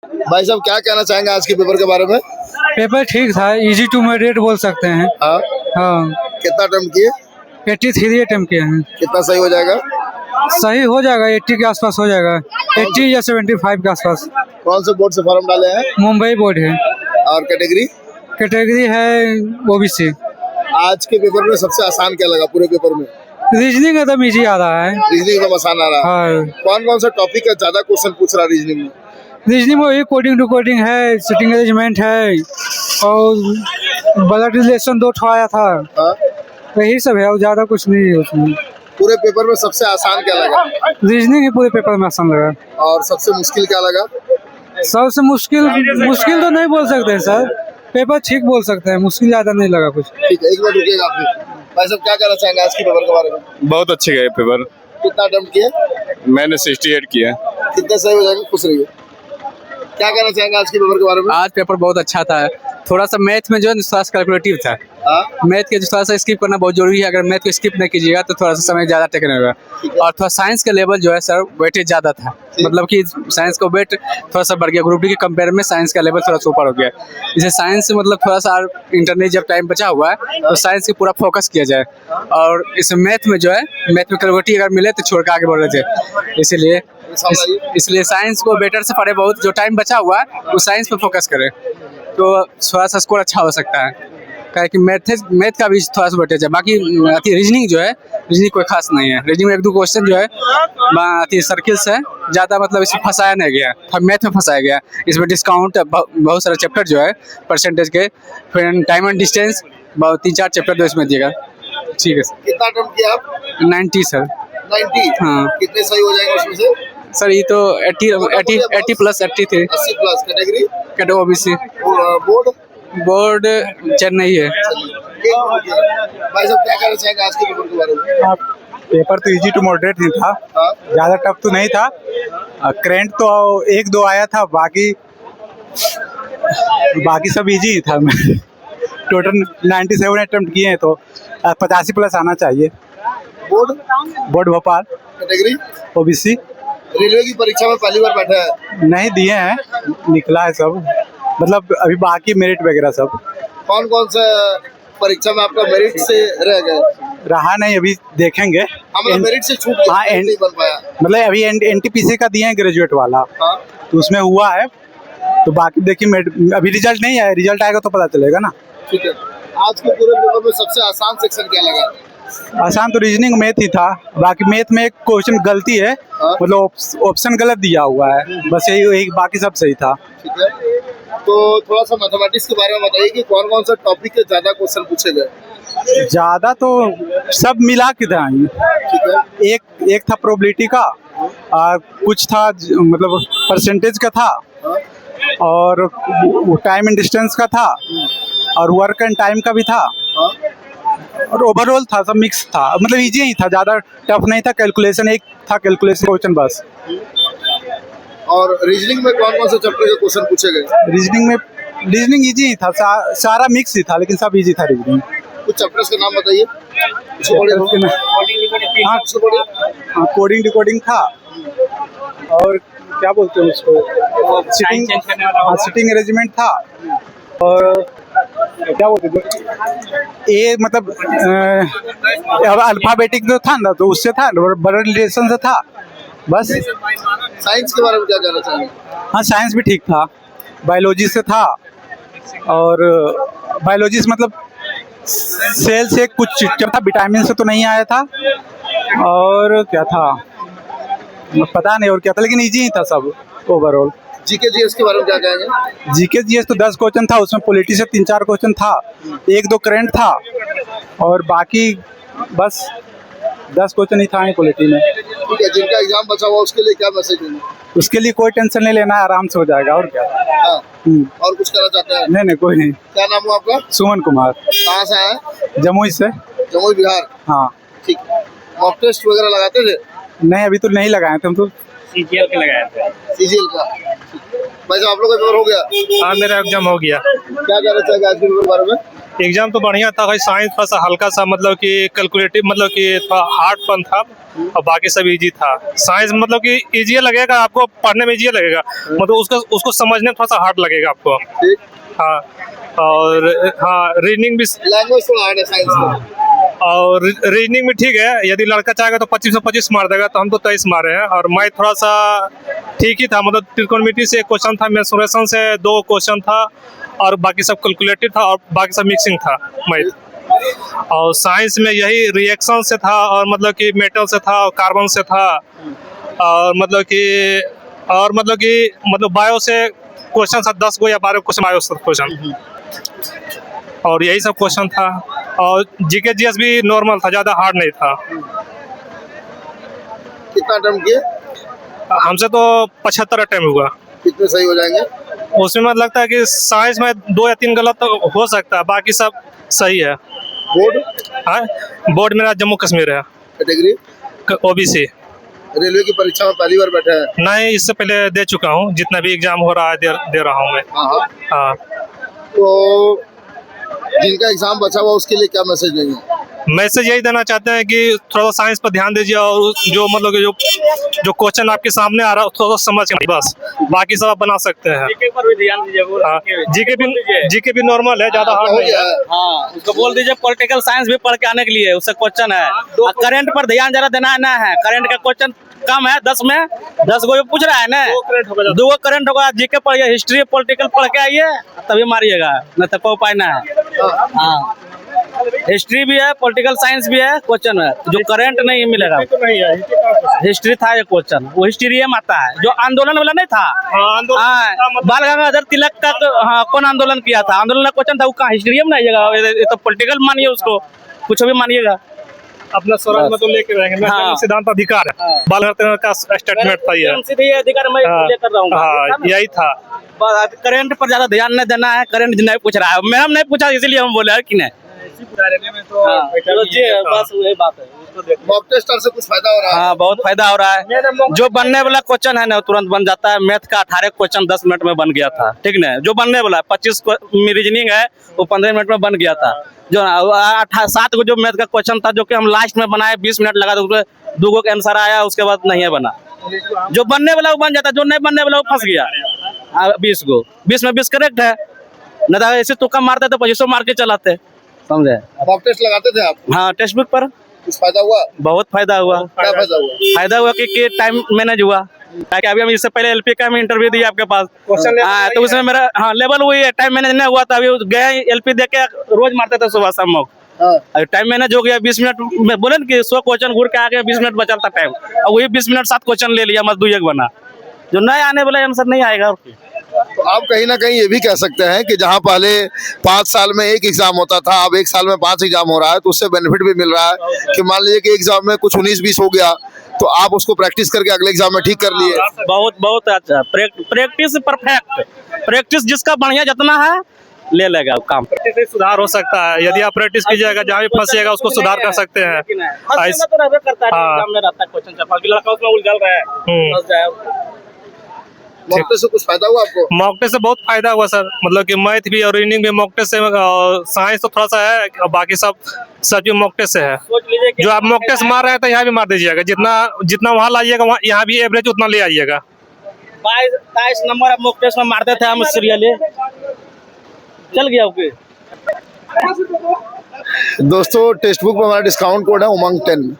भाई साहब क्या कहना चाहेंगे आज के पेपर के बारे में? पेपर ठीक था, इजी टू मॉडरेट बोल सकते हैं। हाँ, हाँ, कितना अटेम्प्ट किए? 83 अटेम्प्ट किए हैं। कितना सही हो जाएगा? सही हो जाएगा, 80 के आसपास हो जाएगा, 80 या 75 के आसपास। कौन से बोर्ड से फॉर्म डाले हैं? मुंबई बोर्ड है। और कैटेगरी? कैटेगरी है ओबीसी। आज के पेपर में सबसे आसान क्या लगा पूरे पेपर में? रीजनिंग एकदम इजी आ रहा है। रीजनिंग तो आसान आ रहा है। हाँ, कौन कौन सा टॉपिक का ज्यादा क्वेश्चन पूछ रहा है रीजनिंग में? रीजनिंग में वही कोडिंग टू कोडिंग है, सिटिंग अरेंजमेंट है और ब्लड रिलेशन 2 ठो आया था। हाँ? यही सब है और ज्यादा कुछ नहीं है उसमें। पूरे पेपर में सबसे आसान क्या लगा? रीजनिंग ही पूरे पेपर में आसान लगा। और सबसे मुश्किल क्या लगा? सबसे मुश्किल तो नहीं बोल सकते सर, पेपर ठीक बोल सकते हैं, मुश्किल ज्यादा नहीं लगा कुछ। ठीक है, एक मिनट रुकिएगा आप। भाई साहब क्या कहना चाहेंगे आज के पेपर के बारे में? बहुत अच्छे गए पेपर। कितना अटेम्प्ट किए? मैंने 68 किया। कितना सही हो जाएगा? खुश रहिए। क्या कहना चाहेंगे आज के पेपर के बारे में? आज पेपर बहुत अच्छा था। थोड़ा सा मैथ में जो है थोड़ा सा कैलकुलेटिव था। मैथ के थोड़ा सा स्किप करना बहुत जरूरी है। अगर मैथ को स्किप नहीं कीजिएगा तो थोड़ा सा समय ज़्यादा टेकन होगा। और थोड़ा साइंस का लेवल जो है सर वेटेज ज़्यादा था, मतलब कि साइंस का वेट थोड़ा सा बढ़ गया। ग्रुप डी के कंपेयर में साइंस का लेवल थोड़ा सा ऊपर हो गया। इसे साइंस से मतलब थोड़ा सा इंटरनेट जब टाइम बचा हुआ है तो साइंस की पूरा फोकस किया जाए। और इस मैथ में जो है, मैथ में कैलकुलेटिव अगर मिले तो छोड़ के आगे बढ़ रहे थे। इसलिए साइंस को बेटर से पढ़े, बहुत जो टाइम बचा हुआ है वो साइंस पे फोकस करें तो थोड़ा सा स्कोर अच्छा हो सकता है। क्या कि मैथ का भी थोड़ा सा वेटेज है। बाकी रीजनिंग जो है, रीजनिंग कोई खास नहीं है। रीजनिंग में 1-2 क्वेश्चन जो है सर्किल से ज़्यादा मतलब इसमें फंसाया नहीं गया, मैथ में फंसाया गया। इसमें डिस्काउंट बहुत सारे चैप्टर जो है परसेंटेज के, फिर टाइम एंड डिस्टेंस 3-4 चैप्टर जो इसमें दिएगा। ठीक है सर। कितना अटेम्प्ट किया आप? 90 सर। 90? हाँ कितने सही हो जाएंगे उसमें से? सर ये तो 80 plus 83। 80 plus. Category? Category OBC. Board Chennai है। भाई साहब क्या कहना चाहेंगे आज के पेपर के बारे में? पेपर तो इजी टू मॉडरेट ही था, ज़्यादा टफ तो नहीं था। करेंट तो 1-2 आया था, बाकी सब इजी ही था। टोटल 97 अटेम्प्ट किए हैं तो 85 प्लस आना चाहिए। Board Bhopal. Category? OBC. Railway की परीक्षा में पहली बार बैठा है? नहीं दिए हैं, निकला है सब, मतलब अभी बाकी मेरिट वगैरह सब। कौन कौन सा परीक्षा में आपका मेरिट से रह गए? रहा नहीं, अभी देखेंगे। मतलब मेरिट से छूट गया? हाँ, नहीं बन पाया। मतलब अभी एनटीपीसी का दिए हैं ग्रेजुएट वाला। हाँ? तो उसमें हुआ है, तो बाकी देखिए अभी रिजल्ट नहीं आया, रिजल्ट आएगा तो पता चलेगा ना। ठीक है। आज के पूरे पेपर में सबसे आसान सेक्शन क्या लगा? आसान तो रीजनिंग मैथ ही था। बाकी मैथ में एक क्वेश्चन गलती है, मतलब ऑप्शन गलत दिया हुआ है, बस यही, बाकी सब सही था। ठीक है। तो थोड़ा सा मैथमेटिक्स के बारे में बताइए कि कौन कौन सा टॉपिक के ज्यादा क्वेश्चन पूछे गए? ज्यादा तो सब मिला के था। ठीक है। एक था प्रोबेबिलिटी का, कुछ था मतलब परसेंटेज का था, और टाइम एंड डिस्टेंस का था, और वर्क एंड टाइम का भी था, और ओवरऑल था, सब मिक्स था। मतलब इजी ही था, ज़्यादा टफ नहीं था। कैलकुलेशन एक था, कैलकुलेशन क्वेश्चन बस। और रीजनिंग में कौन कौन से चैप्टर के क्वेश्चन पूछे गए? रीजनिंग इजी ही था, सारा मिक्स ही था, लेकिन सब इजी था रीजनिंग। कुछ चैप्टर्स के नाम बताइए। हाँ, कोडिंग डिकोडिंग था, और क्या बोलते हैं उसको, सिटिंग अरेंजमेंट था, और क्या बोलते ये मतलब अल्फाबेटिक जो था ना, तो उससे था, ब्लड रिलेशन से था बस। साइंस के बारे में क्या कहना चाहेंगे? हाँ, साइंस भी ठीक था। बायोलॉजी से था, और बायोलॉजी से मतलब सेल से कुछ चीज था, विटामिन से तो नहीं आया था, और क्या था पता नहीं और क्या था, लेकिन इजी ही था सब ओवरऑल। जीके जीएस के बारे में क्या कहेंगे? जीके जीएस तो 10 क्वेश्चन था, उसमें पॉलिटी से 3-4 क्वेश्चन था, 1-2 करंट था, और बाकी बस 10 क्वेश्चन ही था पॉलिटी में। ठीक है। जिनका एग्जाम बचा हुआ उसके लिए क्या मैसेज देंगे? उसके लिए कोई टेंशन नहीं लेना है, आराम से हो जाएगा, और क्या। हाँ। और कुछ कहना चाहते हैं? नहीं, कोई नहीं। क्या नाम हुआ आपका? सुमन कुमार। कहाँ से आए? जमुई से। जमुई बिहार? हाँ। ठीक। मॉक टेस्ट वगैरह लगाते थे? नहीं, अभी तो नहीं लगाए थे हम, तो सीजीएल के लगाए थे। सीजीएल का? भाई साहब आप लोग का पेपर हो गया? हाँ, मेरा एग्जाम हो गया। क्या कहना चाहेंगे आज के पेपर के बारे में? एग्जाम तो बढ़िया था भाई। साइंस थोड़ा सा हल्का सा मतलब कि कैलकुलेटिव मतलब कि थोड़ा हार्ड पन था और बाकी सब इजी था। साइंस मतलब कि इजी लगेगा आपको, पढ़ने में इजी लगेगा, मतलब उसको समझने में थोड़ा सा हार्ड लगेगा आपको। हाँ, और हाँ रीजनिंग भी, लैंग्वेज थोड़ा हार्ड है साइंस का। और रीजनिंग भी ठीक है। यदि लड़का चाहेगा तो 25 में 25 मार देगा, तो हम तो 23 मारे हैं। और मैथ थोड़ा सा ठीक ही था, मतलब त्रिकोणमिति से एक क्वेश्चन था, मेंसुरेशन से 2 क्वेश्चन था, और बाकी सब कैलकुलेटिव था, और बाकी सब मिक्सिंग था मैथ। और साइंस में यही रिएक्शन से था, और मतलब कि मेटल से था, और कार्बन से था, और मतलब कि बायो से क्वेश्चन था 10 गो या 12 क्वेश्चन बायो से क्वेश्चन, और यही सब क्वेश्चन था। और जीके जीएस भी नॉर्मल था, ज़्यादा हार्ड नहीं था। कितना अटेम्प्ट किए? हमसे तो 75 अटेम्प्ट हुआ। कितने सही हो जाएंगे? उसमें मतलब लगता है कि साइंस में 2 या 3 गलत तो हो सकता है, बाकी सब सही है। बोर्ड? हाँ, बोर्ड मेरा जम्मू कश्मीर है, कैटेगरी? ओबीसी। रेलवे की परीक्षा में पहली बार बैठे हैं? नहीं, इससे पहले दे चुका हूँ, जितना भी एग्जाम हो रहा है दे रहा हूँ मैं। हाँ। हाँ, तो जिनका एग्जाम बचा हुआ उसके लिए क्या मैसेज देंगे? मैसेज यही देना चाहते हैं कि थोड़ा साइंस पर ध्यान दीजिए, और जो मतलब कि जो क्वेश्चन आपके सामने आ रहा है थोड़ा समझ के, बस बाकी सब आप बना सकते हैं। जीके पर भी ध्यान दीजिए। जीके भी नॉर्मल है, ज्यादा हार्ड नहीं है। हाँ, उसको बोल दीजिए पॉलिटिकल साइंस भी पढ़ के आने के लिए, उससे क्वेश्चन है। करंट पर ध्यान जरा देना ना है, करंट का क्वेश्चन कम है, 10 में 10 गो पूछ रहा है ना, 2 करंट होगा। जीके पढ़िए, हिस्ट्री पॉलिटिकल पढ़ के आइए, तभी मारिएगा, नहीं तो कोई उपाय ना है। हाँ, हिस्ट्री भी है, पॉलिटिकल साइंस भी है, क्वेश्चन है जो करंट नहीं मिलेगा। हिस्ट्री था ये क्वेश्चन, वो हिस्ट्री में आता है, जो आंदोलन वाला नहीं था। बाल गंगाधर तिलक का हाँ, कौन आंदोलन किया था, आंदोलन का क्वेश्चन था, वो कहाँ हिस्ट्री में नहीं आएगा, ये तो पॉलिटिकल मानिए, उसको कुछ भी मानिएगा। अपना स्वराज में तो लेके रहेंगे। हाँ। सिद्धांत अधिकार है, बाल गंगाधर का स्टेटमेंट था ये। अधिकार मैं लेकर रहूंगा। हाँ, यही था। करंट पर ज्यादा ध्यान नहीं देना है, करंट नहीं पूछ रहा है, मैडम नहीं पूछा इसीलिए हम बोले कि नहीं। चलो जी, बस वही बात है। मॉक टेस्ट से कुछ फायदा हो रहा है? हाँ, बहुत फायदा हो रहा है। जो बनने वाला क्वेश्चन है ना तुरंत बन जाता है। मैथ का 18 क्वेश्चन 10 मिनट में बन गया था, ठीक ना। जो बनने वाला 25 रीजनिंग है वो 15 मिनट में बन गया था। जो 7 को जो मैथ का क्वेश्चन था, जो कि हम लास्ट में बनाए, 20 मिनट लगा, तो उसमें 2 गो का आंसर आया, उसके बाद नहीं है बना। जो बनने वाला वो बन जाता, जो नहीं बनने वाला वो फंस गया। 20 गो 20 में 20 करेक्ट है, नहीं तो ऐसे तुक्का मारते तो 25 मार के चलाते, समझे। मॉक टेस्ट लगाते थे आप? हाँ, टेक्स्ट बुक पर कुछ फायदा हुआ? बहुत फायदा हुआ। क्या फायदा हुआ? फायदा हुआ कि टाइम मैनेज हुआ। ताकि अभी हम इससे पहले एलपी का इंटरव्यू दिया आपके पास, तो उसमें मेरा हाँ लेवल हुई है, टाइम मैनेज नहीं हुआ था। अभी गए एलपी दे के रोज मारते थे सुबह शाम को। अभी टाइम मैनेज हो गया, 20 मिनट में बोले ना कि 100 क्वेश्चन घूर के आ गया, 20 मिनट बचा था टाइम, और वही 20 मिनट 7 क्वेश्चन ले लिया, मजदूर एक बना। जो नहीं आने वाला आंसर नहीं आएगा। तो आप कहीं ना कहीं ये भी कह सकते हैं कि जहां पहले 5 साल में एक एग्जाम होता था, अब 1 साल में 5 एग्जाम हो रहा है, तो उससे बेनिफिट भी मिल रहा है कि मान लीजिए कि एग्जाम में कुछ 19-20 हो गया, तो आप उसको प्रैक्टिस करके अगले एग्जाम में ठीक कर लिए। बहुत अच्छा, प्रैक्टिस परफेक्ट। प्रैक्टिस जिसका बढ़िया जितना है ले लेगा काम। प्रैक्टिस से सुधार हो सकता है। यदि आप प्रैक्टिस कीजिएगा, जहाँ भी फंसिएगा उसको सुधार कर सकते हैं। मॉक टेस्ट से कुछ फायदा हुआ आपको? मॉक टेस्ट से बहुत फायदा हुआ सर, मतलब कि मैथ भी और रीजनिंग भी मॉक टेस्ट से, साइंस तो थोड़ा सा है, और बाकी सब भी मॉक टेस्ट से है। जो आप मॉक टेस्ट मार रहे हैं तो यहाँ भी मार दीजिएगा, जितना वहाँ लाइएगा वहाँ यहाँ भी एवरेज उतना ले आइएगा। 22 नंबर मॉक टेस्ट में मारते थे हम, सीरियली चल गया। ओके दोस्तों, टेक्स्ट बुक में हमारा डिस्काउंट कोड है उमंग 10।